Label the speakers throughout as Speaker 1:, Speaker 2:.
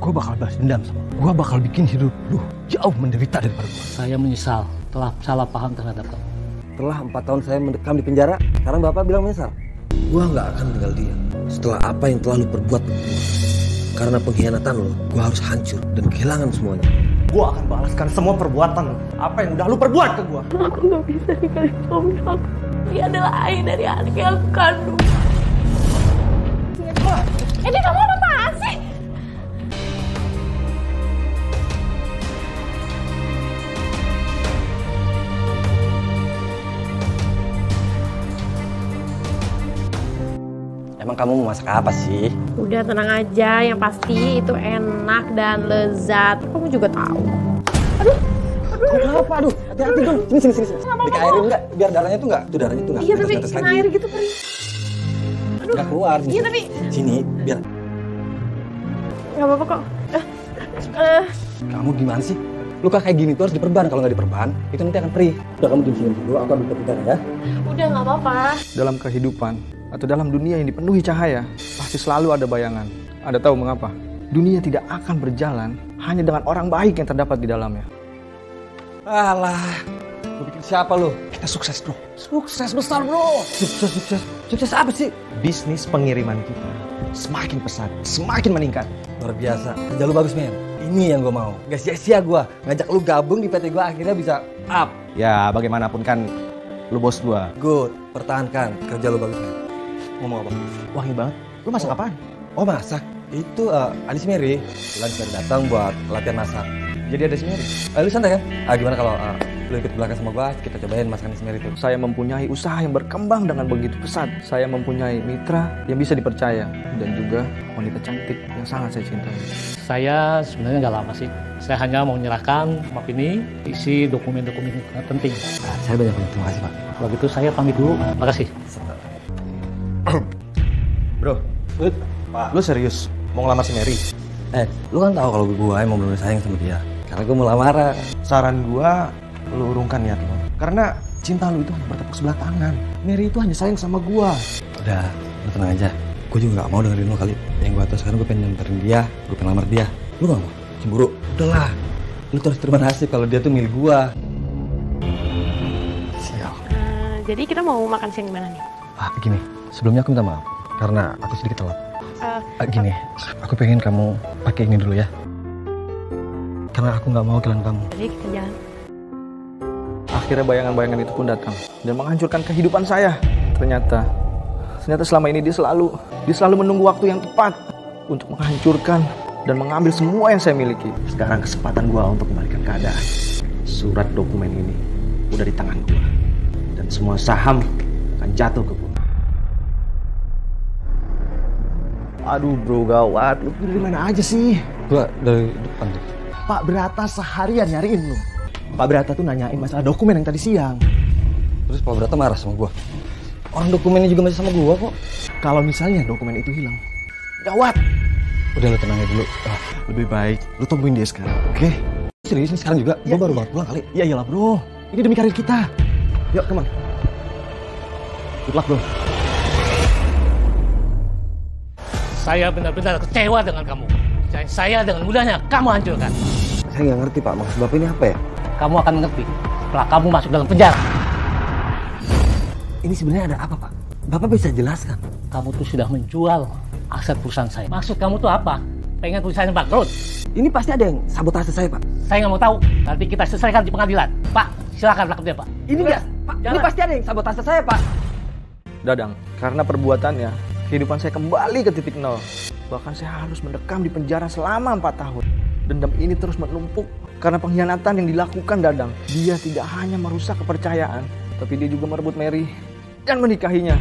Speaker 1: gue bakal balas dendam sama lu. Gue bakal bikin hidup lu jauh menderita daripada gue.
Speaker 2: Saya menyesal telah salah paham terhadap kamu.
Speaker 3: Setelah 4 tahun saya mendekam di penjara, sekarang Bapak bilang menyesal. Gue nggak akan tinggal diam setelah apa yang telah lu perbuat ke gue. Karena pengkhianatan lo, gue harus hancur dan kehilangan semuanya.
Speaker 1: Gue akan balaskan semua perbuatan lu. Apa yang udah lu perbuat ke gue.
Speaker 4: Aku gak bisa nikahin suami aku. Dia adalah ayah dari anak yang aku kandung. Ini kamu apaan sih?
Speaker 3: Emang kamu mau masak apa sih?
Speaker 4: Udah tenang aja, yang pasti itu enak dan lezat. Kamu juga tahu. Aduh.
Speaker 3: Kenapa? Aduh, hati-hati dong. Sini. Dikairin enggak? Biar darahnya tuh enggak. Tuh darahnya tuh enggak.
Speaker 4: Iya tapi kena air gitu perih.
Speaker 3: Enggak keluar.
Speaker 4: Iya tapi.
Speaker 3: Sini, biar.
Speaker 4: Gak apa-apa kok.
Speaker 3: Kamu gimana sih? Luka kayak gini tuh harus diperban. Kalau nggak diperban, itu nanti akan perih. Udah kamu diam sini dulu. Aku ambil petikan ya.
Speaker 4: Udah gak apa-apa.
Speaker 1: Dalam kehidupan atau dalam dunia yang dipenuhi cahaya, pasti selalu ada bayangan. Ada tahu mengapa? Dunia tidak akan berjalan hanya dengan orang baik yang terdapat di dalamnya.
Speaker 3: Alah, lu pikir siapa lu?
Speaker 1: Kita sukses, bro.
Speaker 3: Sukses besar, bro. Sukses apa sih?
Speaker 1: Bisnis pengiriman kita semakin pesat, semakin meningkat.
Speaker 3: Luar biasa. Kerja lu bagus, men. Ini yang gue mau. Gak sia-sia gue ngajak lu gabung di PT gue, akhirnya bisa up.
Speaker 1: Ya, bagaimanapun kan lu bos gua.
Speaker 3: Good. Pertahankan. Kerja lu bagus, men.
Speaker 1: Ngomong apa? Wangi banget. Lu masak apaan?
Speaker 3: Oh, masak? Itu Alice Mary. Lagi datang buat latihan masak.
Speaker 1: Jadi ada si Mary.
Speaker 3: Lu santai kan? Gimana kalau lu ikut belakang sama gua, kita cobain masakan si Mary itu.
Speaker 1: Saya mempunyai usaha yang berkembang dengan begitu pesat. Saya mempunyai mitra yang bisa dipercaya dan juga wanita cantik yang sangat saya cintai.
Speaker 2: Saya sebenarnya nggak lama sih. Saya hanya mau menyerahkan map ini, isi dokumen-dokumen penting.
Speaker 3: Saya banyak terima kasih, Pak.
Speaker 2: Kalau gitu saya pamit dulu. Makasih.
Speaker 1: Bro,
Speaker 3: Pak.
Speaker 1: lu serius mau ngelamar si Mary?
Speaker 3: Lu kan tahu kalau gua emang bener sayang sama dia. Karena gua mau lamaran.
Speaker 1: Saran gua, lu urungkan niat lu. Karena cinta lu itu hanya bertepuk sebelah tangan. Mary itu hanya sayang sama gua.
Speaker 3: Udah, lu tenang aja. Gua juga gak mau dengerin lu kali. Yang gua tahu sekarang gua pengen nyamperin dia, gua pengen lamar dia. Lu gak mau? Cemburu? Udahlah. Lu terus terima nasib kalau dia tuh milik gua.
Speaker 1: Sial.
Speaker 4: Jadi kita mau makan siang gimana nih?
Speaker 1: Gini, sebelumnya aku minta maaf karena aku sedikit telat. Gini, aku pengen kamu pakai ini dulu ya. Karena aku nggak mau kehilangan kamu.
Speaker 4: Jadi kita jalan.
Speaker 1: Akhirnya bayangan-bayangan itu pun datang dan menghancurkan kehidupan saya. Ternyata selama ini dia selalu menunggu waktu yang tepat untuk menghancurkan dan mengambil semua yang saya miliki. Sekarang kesempatan gua untuk kembalikan keadaan. Surat dokumen ini udah di tangan gua dan semua saham akan jatuh ke gua. Aduh bro, gawat. Lu dari mana aja sih?
Speaker 3: Gua dari depan tuh.
Speaker 1: Pak Brata seharian nyariin lu. Pak Brata tuh nanyain masalah dokumen yang tadi siang.
Speaker 3: Terus Pak Brata marah sama gua. Orang dokumennya juga masih sama gua kok.
Speaker 1: Kalau misalnya dokumen itu hilang, gawat.
Speaker 3: Udah lu tenang aja dulu.
Speaker 1: Lebih baik lu temuin dia sekarang, oke?
Speaker 3: Serius nih sekarang juga?
Speaker 1: Ya,
Speaker 3: Gua baru banget pulang kali.
Speaker 1: Iya iyalah bro. Ini demi karir kita. Yuk, come on. Good luck bro.
Speaker 2: Saya benar-benar kecewa dengan kamu. Dan saya dengan mudahnya kamu hancurkan.
Speaker 3: Saya nggak ngerti Pak, maksud Bapak ini apa ya?
Speaker 2: Kamu akan mengerti setelah kamu masuk dalam penjara.
Speaker 3: Ini sebenarnya ada apa Pak? Bapak bisa jelaskan?
Speaker 2: Kamu tuh sudah menjual aset perusahaan saya. Maksud kamu tuh apa? Pengen perusahaan bangkrut?
Speaker 3: Ini pasti ada yang sabotase saya Pak.
Speaker 2: Saya nggak mau tahu. Nanti kita selesaikan di pengadilan. Pak, silakan tangkap dia Pak.
Speaker 3: Ini enggak, Pak. Ini pasti ada yang sabotase saya Pak.
Speaker 1: Dadang, karena perbuatannya, kehidupan saya kembali ke titik nol. Bahkan saya harus mendekam di penjara selama 4 tahun. Dendam ini terus menumpuk karena pengkhianatan yang dilakukan Dadang. Dia tidak hanya merusak kepercayaan, tapi dia juga merebut Mary dan menikahinya.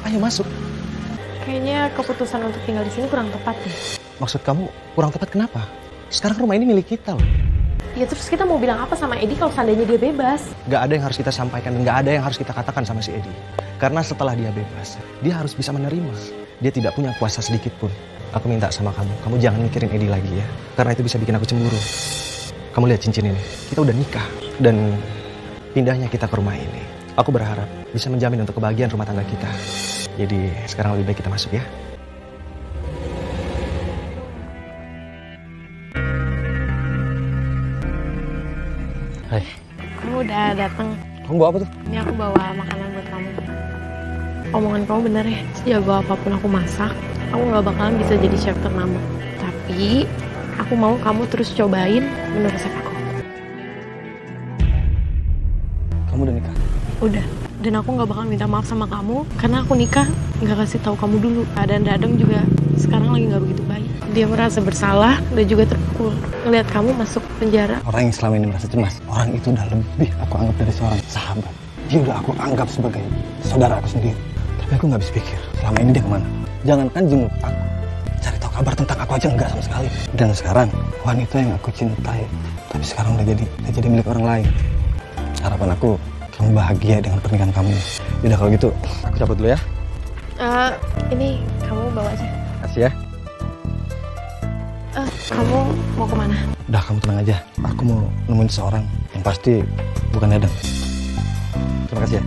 Speaker 1: Ayo masuk.
Speaker 4: Kayaknya keputusan untuk tinggal di sini kurang tepat deh.
Speaker 1: Maksud kamu kurang tepat kenapa? Sekarang rumah ini milik kita loh.
Speaker 4: Ya terus kita mau bilang apa sama Edi kalau seandainya dia bebas?
Speaker 1: Gak ada yang harus kita sampaikan dan gak ada yang harus kita katakan sama si Edi. Karena setelah dia bebas, dia harus bisa menerima. Dia tidak punya kuasa sedikit pun. Aku minta sama kamu jangan mikirin Edi lagi ya. Karena itu bisa bikin aku cemburu. Kamu lihat cincin ini, kita udah nikah. Dan pindahnya kita ke rumah ini Aku berharap bisa menjamin untuk kebahagiaan rumah tangga kita. Jadi sekarang lebih baik kita masuk ya.
Speaker 3: Hai.
Speaker 4: Kamu udah datang.
Speaker 3: Kamu bawa apa tuh?
Speaker 4: Ini aku bawa makanan buat kamu. Omongan kamu bener ya. Sejago apapun aku masak, aku nggak bakalan bisa jadi chef ternama. Tapi aku mau kamu terus cobain menu resep aku.
Speaker 3: Kamu udah nikah?
Speaker 4: Udah. Dan aku nggak bakal minta maaf sama kamu karena aku nikah nggak kasih tahu kamu dulu. Dan Dadang juga sekarang lagi nggak begitu baik. Dia merasa bersalah dan juga terpukul ngelihat kamu masuk penjara.
Speaker 3: Orang yang selama ini merasa cemas, orang itu udah lebih aku anggap dari seorang sahabat. Dia udah aku anggap sebagai saudara aku sendiri. Tapi aku nggak habis pikir selama ini dia kemana. Jangankan jenguk aku, cari tahu kabar tentang aku aja enggak sama sekali. Dan sekarang wanita yang aku cintai, tapi sekarang udah jadi milik orang lain. Harapan aku kamu bahagia dengan pernikahan kamu. Yaudah kalau gitu, aku cabut dulu ya.
Speaker 4: Ini kamu bawa aja.
Speaker 3: Kasih ya.
Speaker 4: Kamu mau kemana?
Speaker 3: Udah kamu tenang aja. Aku mau nemuin seseorang yang pasti bukan Dadang. Terima kasih ya.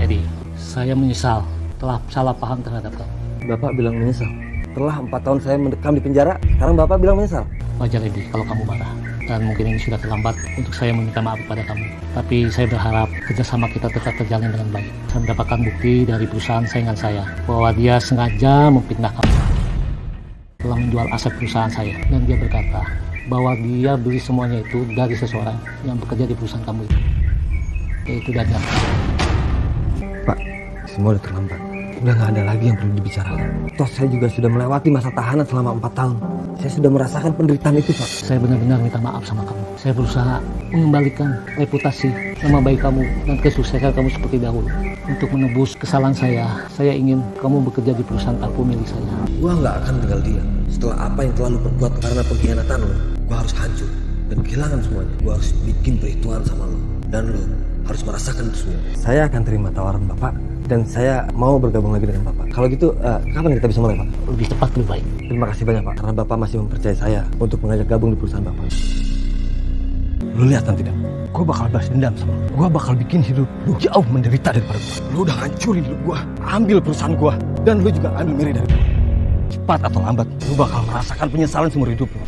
Speaker 2: Jadi, saya menyesal telah salah paham terhadap kamu.
Speaker 3: Bapak bilang menyesal. Setelah 4 tahun saya mendekam di penjara, sekarang Bapak bilang menyesal.
Speaker 2: Wajar Edi kalau kamu marah. Dan mungkin ini sudah terlambat untuk saya meminta maaf kepada kamu. Tapi saya berharap kerjasama kita tetap terjalin dengan baik. Saya mendapatkan bukti dari perusahaan saingan saya bahwa dia sengaja memfitnah kamu. Telah menjual aset perusahaan saya. Dan dia berkata bahwa dia beli semuanya itu dari seseorang yang bekerja di perusahaan kamu itu. Yaitu Dadang.
Speaker 3: Pak, semua udah terlambat. Udah gak ada lagi yang perlu dibicarakan. Toh saya juga sudah melewati masa tahanan selama 4 tahun. Saya sudah merasakan penderitaan itu, Pak.
Speaker 2: Saya benar-benar minta maaf sama kamu. Saya berusaha mengembalikan reputasi, nama baik kamu, dan kesuksesan kamu seperti dahulu. Untuk menebus kesalahan saya ingin kamu bekerja di perusahaan parfum milik saya.
Speaker 3: Gua gak akan tinggal diam. Setelah apa yang telah lu perbuat karena pengkhianatan lu, gua harus hancur dan kehilangan semuanya. Gua harus bikin perhitungan sama lu. Dan lu harus merasakan itu semua. Saya akan terima tawaran Bapak. Dan saya mau bergabung lagi dengan Bapak. Kalau gitu, kapan kita bisa mulai, Pak?
Speaker 2: Lebih cepat lebih baik.
Speaker 3: Terima kasih banyak, Pak. Karena Bapak masih mempercayai saya untuk mengajak gabung di perusahaan Bapak. Lu lihat nanti, Dan. Gue bakal balas dendam sama lu. Gue bakal bikin hidup lu jauh menderita daripada gue. Lu udah hancurin hidup gue. Ambil perusahaan gue. Dan lu juga ambil Mary dari gue. Cepat atau lambat, lu bakal merasakan penyesalan seumur hidup lu.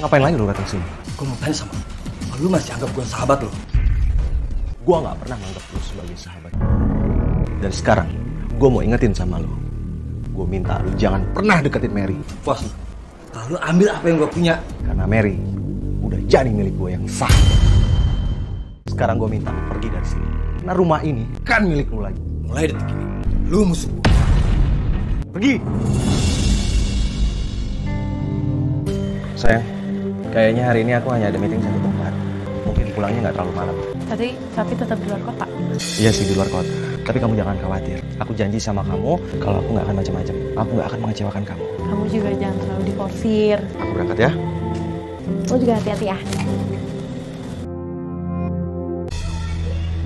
Speaker 1: Ngapain lagi lu datang sini?
Speaker 3: Gue mau tanya sama lu. Lu masih anggap gue sahabat lu?
Speaker 1: Gue gak pernah menganggap lu sebagai sahabat. Dan sekarang, gue mau ingetin sama lu. Gue minta lu jangan pernah deketin Mary.
Speaker 3: Puas lu. Lalu ambil apa yang gue punya.
Speaker 1: Karena Mary udah jadi milik gue yang sah. Sekarang gue minta lu pergi dari sini. Karena rumah ini kan milik lu lagi.
Speaker 3: Mulai detik ini, lu musuh gue.
Speaker 1: Pergi! Sayang, kayaknya hari ini aku hanya ada meeting satu tempat. Mungkin pulangnya nggak terlalu malam.
Speaker 4: Tapi tetap di luar kota.
Speaker 1: Iya sih, di luar kota. Tapi kamu jangan khawatir. Aku janji sama kamu kalau aku nggak akan macam-macam. Aku nggak akan mengecewakan kamu.
Speaker 4: Kamu juga jangan terlalu diforsir.
Speaker 1: Aku berangkat ya.
Speaker 4: Kamu juga hati-hati ya.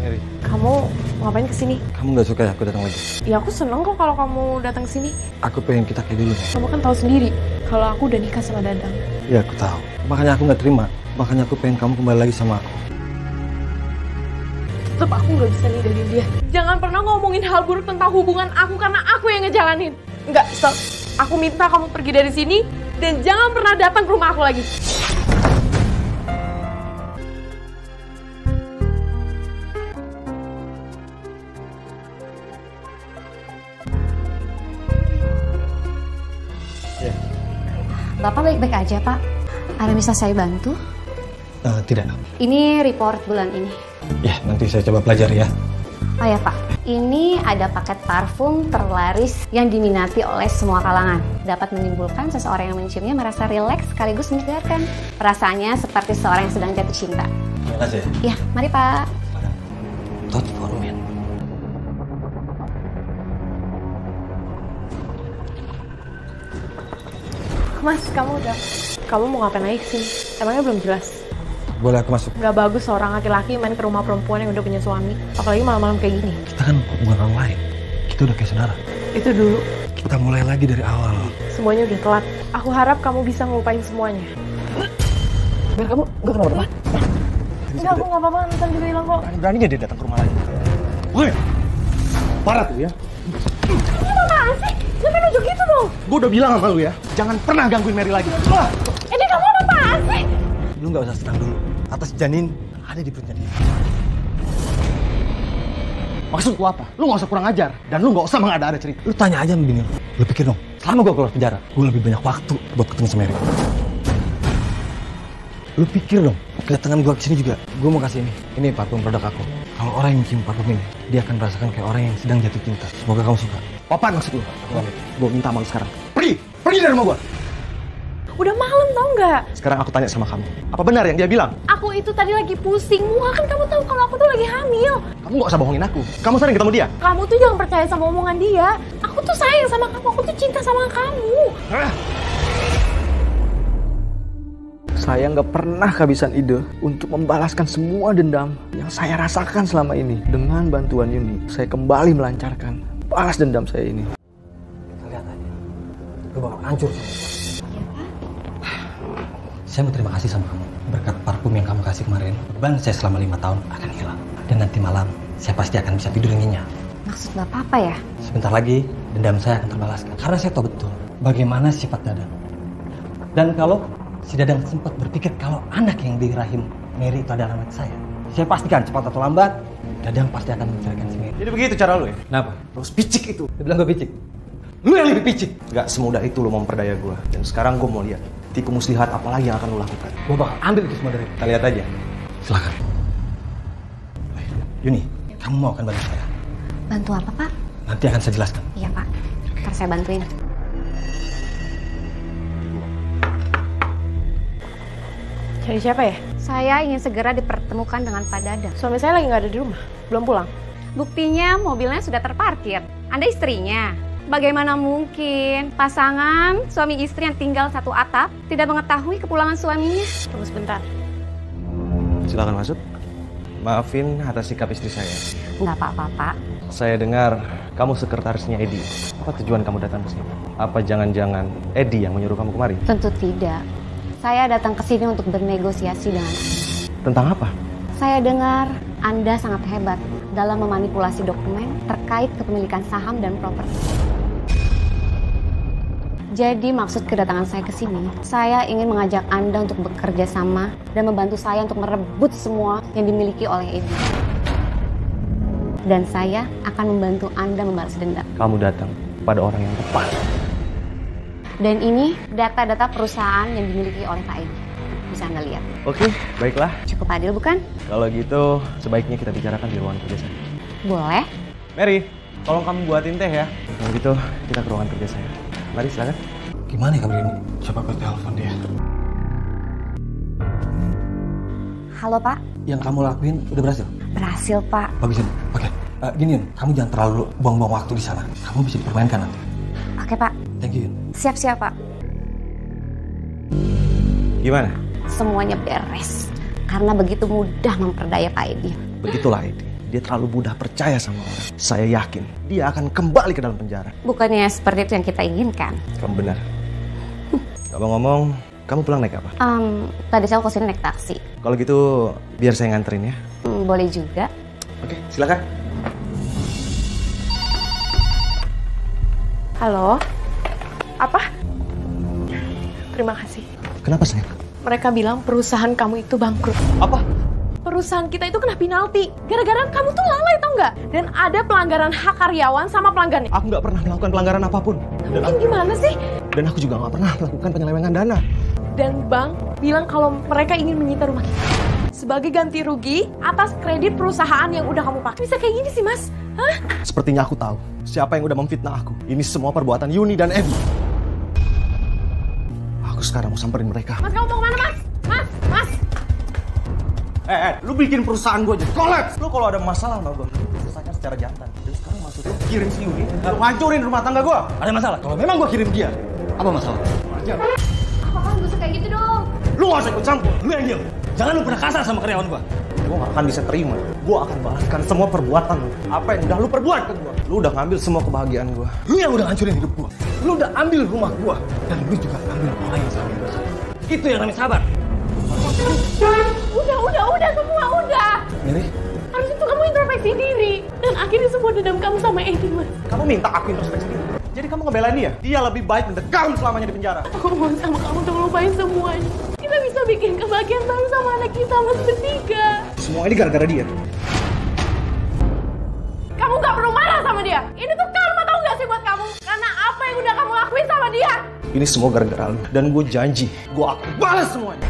Speaker 1: Mary,
Speaker 4: Kamu ngapain kesini?
Speaker 3: Kamu gak suka ya aku datang lagi?
Speaker 4: Ya aku seneng kok kalau kamu datang sini.
Speaker 3: Aku pengen kita kayak dulu.
Speaker 4: Kamu kan tahu sendiri kalau aku udah nikah sama Dadang.
Speaker 3: Ya aku tahu. Makanya aku gak terima. Makanya aku pengen kamu kembali lagi sama aku.
Speaker 4: Tetep aku nggak bisa ninggalin dia. Jangan pernah ngomongin hal buruk tentang hubungan aku karena aku yang ngejalanin. Enggak, stop. Aku minta kamu pergi dari sini dan jangan pernah datang ke rumah aku lagi.
Speaker 5: Bapak baik-baik aja, Pak. Ada bisa saya bantu?
Speaker 3: Tidak.
Speaker 5: Ini report bulan ini.
Speaker 3: Ya, nanti saya coba pelajari ya.
Speaker 5: Oh ya, Pak. Ini ada paket parfum terlaris yang diminati oleh semua kalangan. Dapat menimbulkan seseorang yang menciumnya merasa rileks sekaligus menyegarkan. Perasaannya seperti seorang yang sedang jatuh cinta.
Speaker 3: Terima kasih.
Speaker 5: Ya, mari, Pak.
Speaker 3: Touch for me.
Speaker 4: Mas, kamu mau ngapain lagi kesini? Emangnya belum jelas?
Speaker 3: Boleh aku masuk?
Speaker 4: Gak bagus seorang laki-laki main ke rumah perempuan yang udah punya suami. Apalagi malam-malam kayak gini.
Speaker 3: Kita kan bukan orang lain. Kita udah kayak saudara.
Speaker 4: Itu dulu.
Speaker 3: Kita Kita mulai lagi dari awal.
Speaker 4: Semuanya udah telat. Aku harap kamu bisa ngelupain semuanya.
Speaker 3: Biar kamu gak kenapa-napa.
Speaker 4: Enggak, aku gak apa-apa, Nathan juga hilang kok.
Speaker 3: Beraninya dia datang ke rumah lagi. Woi, parah tuh ya.
Speaker 4: Ini apaan sih? Jangan nunjuk gitu dong.
Speaker 3: Gue udah bilang sama lu ya, jangan pernah gangguin Mary lagi.
Speaker 4: Ini kamu apaan sih?
Speaker 3: Lu gak usah senang dulu atas janin yang ada di perutnya dia. Maksud lu apa? Lu gak usah kurang ajar dan lu gak usah mengada-ada cerita. Lu tanya aja sama bini lu. Lu pikir dong, selama gue keluar penjara, gue lebih banyak waktu buat ketemu sama Mary. Lu pikir dong, kedatangan gue kesini juga, gue mau kasih ini. Ini parfum produk aku. Kalau orang yang mencium parfum ini, dia akan merasakan kayak orang yang sedang jatuh cinta. Semoga kamu suka. Apaan maksud lu? Gue minta sama lu sekarang. Pergi dari rumah gue.
Speaker 4: Udah malam tau nggak?
Speaker 3: Sekarang aku tanya sama kamu, apa benar yang dia bilang?
Speaker 4: Aku itu tadi lagi pusing, mual kan kamu tahu kalau aku tuh lagi hamil.
Speaker 3: Kamu gak usah bohongin aku. Kamu sering ketemu dia?
Speaker 4: Kamu tuh jangan percaya sama omongan dia. Aku tuh sayang sama kamu, aku tuh cinta sama kamu.
Speaker 1: Saya nggak pernah kehabisan ide untuk membalaskan semua dendam yang saya rasakan selama ini. Dengan bantuan Yuni, saya kembali melancarkan balas dendam saya ini.
Speaker 3: Lihat aja, lu bakal hancur. Saya mau terima kasih sama kamu. Berkat parfum yang kamu kasih kemarin, beban saya selama 5 tahun akan hilang. Dan nanti malam, saya pasti akan bisa tidur nyenyak.
Speaker 5: Maksud Bapak apa ya?
Speaker 3: Sebentar lagi, dendam saya akan terbalaskan. Karena saya tahu betul bagaimana sifat Dadang. Dan kalau si Dadang sempat berpikir kalau anak yang di rahim Mary itu adalah anak saya pastikan cepat atau lambat, Dadang pasti akan menceraikan si Mary. Jadi begitu cara lu ya? Kenapa? Lu picik itu. Dia bilang gue picik. Lu yang lebih picik. Gak semudah itu lu memperdaya gue. Dan sekarang gue mau lihat tipu muslihat apa lagi yang akan lu lakukan. Gue bakal ambil itu semua dari lu. Kita lihat aja. Silakan. Yuni, kamu mau kan bantu saya?
Speaker 5: Bantu apa, Pak?
Speaker 3: Nanti akan saya jelaskan.
Speaker 5: Iya, Pak. Ntar saya bantuin.
Speaker 4: Cari siapa ya?
Speaker 5: Saya ingin segera dipertemukan dengan Pak Dadang.
Speaker 4: Suami saya lagi nggak ada di rumah, belum pulang.
Speaker 5: Buktinya mobilnya sudah terparkir. Anda istrinya. Bagaimana mungkin pasangan suami istri yang tinggal satu atap tidak mengetahui kepulangan suaminya?
Speaker 4: Tunggu sebentar.
Speaker 3: Silakan masuk. Maafin atas sikap istri saya.
Speaker 5: Nggak apa-apa, Pak.
Speaker 3: Saya dengar kamu sekretarisnya Edi. Apa tujuan kamu datang ke sini? Apa jangan-jangan Edi yang menyuruh kamu kemari?
Speaker 5: Tentu tidak. Saya datang ke sini untuk bernegosiasi dengan Anda.
Speaker 3: Tentang apa?
Speaker 5: Saya dengar Anda sangat hebat dalam memanipulasi dokumen terkait kepemilikan saham dan properti. Jadi maksud kedatangan saya ke sini, saya ingin mengajak Anda untuk bekerja sama dan membantu saya untuk merebut semua yang dimiliki oleh Edi. Dan saya akan membantu Anda membalas dendam.
Speaker 3: Kamu datang pada orang yang tepat.
Speaker 5: Dan ini data-data perusahaan yang dimiliki oleh Pak Edi. Bisa Anda lihat.
Speaker 3: Oke, baiklah.
Speaker 5: Cukup adil bukan?
Speaker 3: Kalau gitu, sebaiknya kita bicarakan di ruangan kerja saya.
Speaker 5: Boleh.
Speaker 3: Mary, tolong kamu buatin teh ya. Kalau gitu, kita ke ruangan kerja saya. Mari, silakan. Gimana ya kabar ini? Coba aku telepon dia.
Speaker 5: Halo, Pak.
Speaker 3: Yang kamu lakuin udah berhasil?
Speaker 5: Berhasil, Pak.
Speaker 3: Bagusin. Oke. Gini, Yun, kamu jangan terlalu buang-buang waktu di sana. Kamu bisa dipermainkan nanti.
Speaker 5: Oke, Pak.
Speaker 3: Thank you, Yun.
Speaker 5: Siap-siap, Pak.
Speaker 3: Gimana?
Speaker 5: Semuanya beres. Karena begitu mudah memperdaya Pak Edi.
Speaker 3: Begitulah Edi. Dia terlalu mudah percaya sama orang. Saya yakin dia akan kembali ke dalam penjara.
Speaker 5: Bukannya seperti itu yang kita inginkan.
Speaker 3: Kamu benar. Ngomong-ngomong, kamu pulang naik apa?
Speaker 5: Tadi saya kesini naik taksi.
Speaker 3: Kalau gitu, biar saya nganterin ya.
Speaker 5: Boleh juga.
Speaker 3: Oke, silakan.
Speaker 4: Halo? Apa? Terima kasih.
Speaker 3: Kenapa sayang?
Speaker 4: Mereka bilang perusahaan kamu itu bangkrut.
Speaker 3: Apa?
Speaker 4: Perusahaan kita itu kena penalti. Gara-gara kamu tuh lalai tau nggak? Dan ada pelanggaran hak karyawan sama pelanggannya.
Speaker 3: Aku nggak pernah melakukan pelanggaran apapun.
Speaker 4: Gimana sih?
Speaker 3: Dan aku juga nggak pernah melakukan penyelewengan dana.
Speaker 4: Dan bank bilang kalau mereka ingin menyita rumah kita sebagai ganti rugi atas kredit perusahaan yang udah kamu pakai. Bisa kayak gini sih, Mas? Hah?
Speaker 3: Sepertinya aku tahu siapa yang udah memfitnah aku. Ini semua perbuatan Yuni dan Ebi. Aku sekarang mau samperin mereka.
Speaker 4: Mas, kamu mau kemana, Mas? Mas!
Speaker 3: Lu bikin perusahaan gue jadi kolaps. Lu kalau ada masalah sama gue, lu selesaikan secara jantan. Dan sekarang maksudnya kirim si Yuni, lu ngancurin rumah tangga gue. Ada masalah? Kalau memang gue kirim dia, apa masalah? Wajar.
Speaker 5: Apa kamu bisa kayak gitu dong?
Speaker 3: Lu gak usah ikut campur, lu yang diam. Jangan lu pernah kasar sama karyawan gue. Gue gak akan bisa terima. Gue akan balaskan semua perbuatan lu. Apa yang udah lu perbuat ke gue.
Speaker 1: Lu udah ngambil semua kebahagiaan gue.
Speaker 3: Lu yang udah hancurin hidup gua. Lu udah ambil rumah gua. Dan lu juga ambil orang yang sama hidup saya. Itu yang namanya sabar.
Speaker 4: Udah semua udah.
Speaker 3: Mary,
Speaker 4: Harusnya tuh kamu introspeksi diri. Dan akhirnya semua dendam kamu sama Edi, Mas.
Speaker 1: Kamu minta aku introspeksi diri. Jadi kamu ngebelain dia? Dia lebih baik mendekam selamanya di penjara.
Speaker 4: Aku mau sama kamu untuk melupain semuanya. Kita bisa bikin kebahagiaan baru sama anak kita, Mas, bertiga.
Speaker 1: Semua ini gara-gara dia.
Speaker 4: Kamu gak perlu marah sama dia. Ini tuh karma, tau gak sih buat kamu? Karena apa yang udah kamu lakuin sama dia.
Speaker 1: Ini semua gara-gara lu. Dan gue janji, gue akan balas semuanya.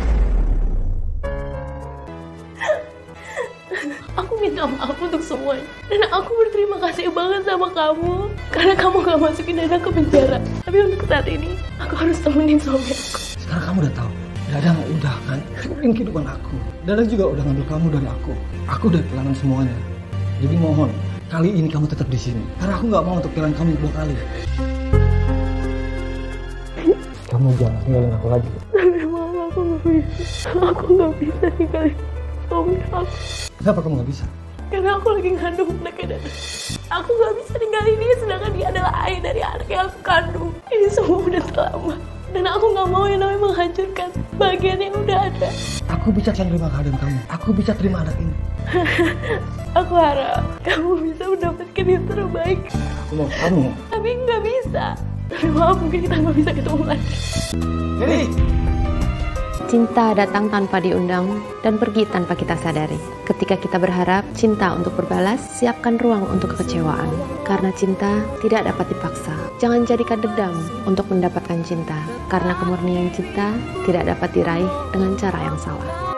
Speaker 4: Aku minta maaf untuk semuanya. Dan aku berterima kasih banget sama kamu. Karena kamu gak masukin Dadang ke penjara. Tapi untuk saat ini, aku harus temenin suami aku.
Speaker 3: sekarang kamu udah tahu. Dadang udah kan hancurin kehidupan aku. Dadang juga udah ngambil kamu dari aku. Aku udah kehilangan semuanya. Jadi mohon, kali ini kamu tetap di sini. Karena aku nggak mau untuk kehilangan kamu 2 kali. Kamu jangan tinggalin aku lagi.
Speaker 4: Tapi maaf, aku gak bisa. Aku gak bisa tinggalin suami aku.
Speaker 3: Kenapa kamu nggak bisa?
Speaker 4: Karena aku lagi ngandung anaknya Dadang. Aku gak bisa tinggalin dia sedangkan dia adalah ayah dari anak yang aku kandung. Ini semua udah terlambat. Dan aku gak mau yang namanya menghancurkan bagian yang udah ada.
Speaker 3: Aku bisa terima keadaan kamu. Aku bisa terima anak ini.
Speaker 4: Aku harap kamu bisa mendapatkan yang terbaik.
Speaker 3: Aku mau kamu.
Speaker 4: Tapi nggak bisa. Tapi maaf, mungkin kita nggak bisa ketemu lagi.
Speaker 3: Mary!
Speaker 5: Cinta datang tanpa diundang dan pergi tanpa kita sadari. Ketika kita berharap cinta untuk berbalas, siapkan ruang untuk kekecewaan. Karena cinta tidak dapat dipaksa. Jangan jadikan dendam untuk mendapatkan cinta. Karena kemurnian cinta tidak dapat diraih dengan cara yang salah.